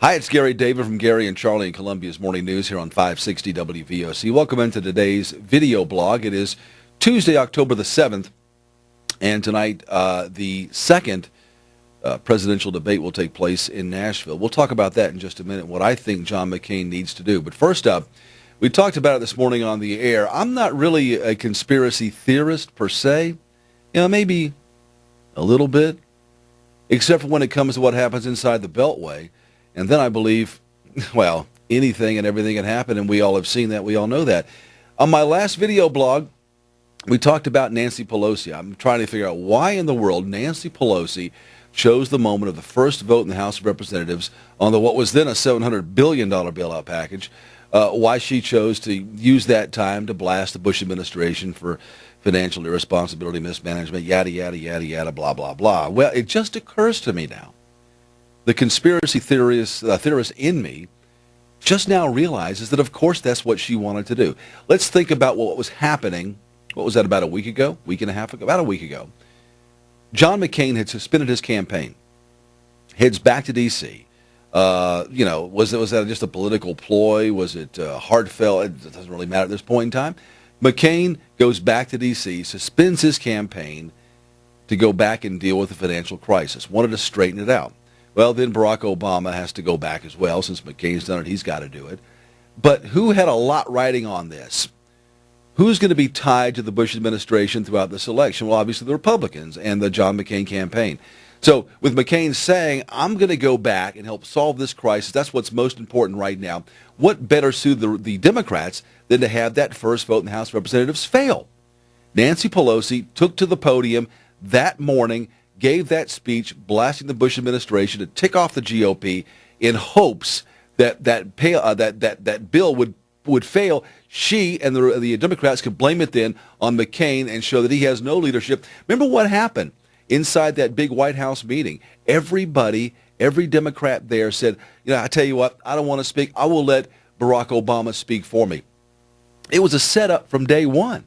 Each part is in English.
Hi, it's Gary David from Gary and Charlie in Columbia's Morning News here on 560 WVOC. Welcome into today's video blog. It is Tuesday, October the 7th, and tonight the second presidential debate will take place in Nashville. We'll talk about that in just a minute, what I think John McCain needs to do. But first up, we talked about it this morning on the air. I'm not really a conspiracy theorist per se. Maybe a little bit, except for when it comes to what happens inside the Beltway. And then I believe, well, anything and everything can happen, and we all have seen that. We all know that. On my last video blog, we talked about Nancy Pelosi. I'm trying to figure out why in the world Nancy Pelosi chose the moment of the first vote in the House of Representatives on what was then a $700 billion bailout package, why she chose to use that time to blast the Bush administration for financial irresponsibility, mismanagement, yada, yada, yada, yada, blah, blah, blah. Well, it just occurs to me now. The conspiracy theorist in me just now realizes that, of course, that's what she wanted to do. Let's think about what was happening. What was that, about a week ago? Week and a half ago? About a week ago. John McCain had suspended his campaign, heads back to D.C. Was that just a political ploy? Was it heartfelt? It doesn't really matter at this point in time. McCain goes back to D.C., suspends his campaign to go back and deal with the financial crisis, wanted to straighten it out. Well, then Barack Obama has to go back as well. Since McCain's done it, he's got to do it. But who had a lot riding on this? Who's going to be tied to the Bush administration throughout this election? Well, obviously the Republicans and the John McCain campaign. So with McCain saying, I'm going to go back and help solve this crisis, that's what's most important right now. What better suited the Democrats than to have that first vote in the House of Representatives fail? Nancy Pelosi took to the podium that morning, gave that speech blasting the Bush administration to tick off the GOP in hopes that that bill would fail. She and the Democrats could blame it then on McCain and show that he has no leadership. Remember what happened inside that big White House meeting? Every Democrat there said, I tell you what, I don't want to speak. I will let Barack Obama speak for me. It was a setup from day one.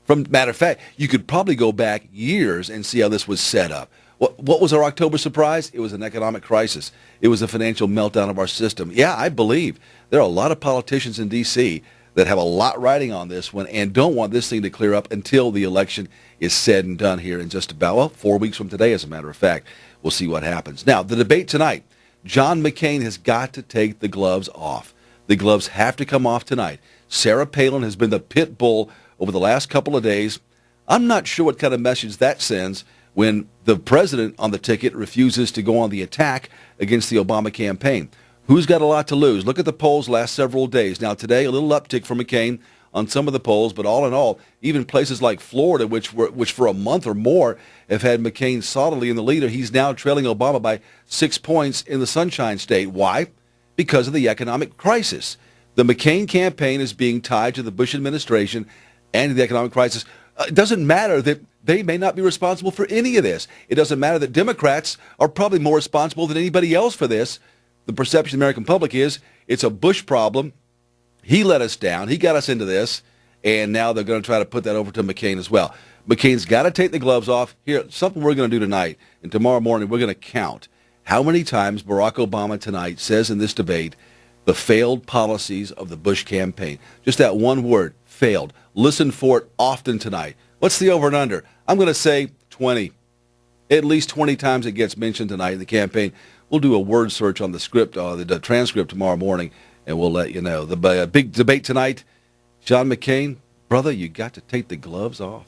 Matter of fact, you could probably go back years and see how this was set up. What was our October surprise? It was an economic crisis. It was a financial meltdown of our system. Yeah, I believe there are a lot of politicians in D.C. that have a lot riding on this one and don't want this thing to clear up until the election is said and done here in just about 4 weeks from today, as a matter of fact. We'll see what happens. Now, the debate tonight, John McCain has got to take the gloves off. The gloves have to come off tonight. Sarah Palin has been the pit bull over the last couple of days. I'm not sure what kind of message that sends when the president on the ticket refuses to go on the attack against the Obama campaign. Who's got a lot to lose? Look at the polls last several days. Now today, a little uptick for McCain on some of the polls, but all in all, even places like Florida, which for a month or more have had McCain solidly in the lead, he's now trailing Obama by 6 points in the Sunshine State. Why? Because of the economic crisis. The McCain campaign is being tied to the Bush administration and the economic crisis. It doesn't matter that they may not be responsible for any of this. It doesn't matter that Democrats are probably more responsible than anybody else for this. The perception of the American public is it's a Bush problem. He let us down. He got us into this. And now they're going to try to put that over to McCain as well. McCain's got to take the gloves off. Here, something we're going to do tonight. And tomorrow morning, we're going to count how many times Barack Obama tonight says in this debate the failed policies of the Bush campaign. Just that one word, failed. Listen for it often tonight. What's the over and under? I'm going to say 20. At least 20 times it gets mentioned tonight in the campaign. We'll do a word search on the script, the transcript tomorrow morning, and we'll let you know. The big debate tonight, John McCain, brother, you got to take the gloves off.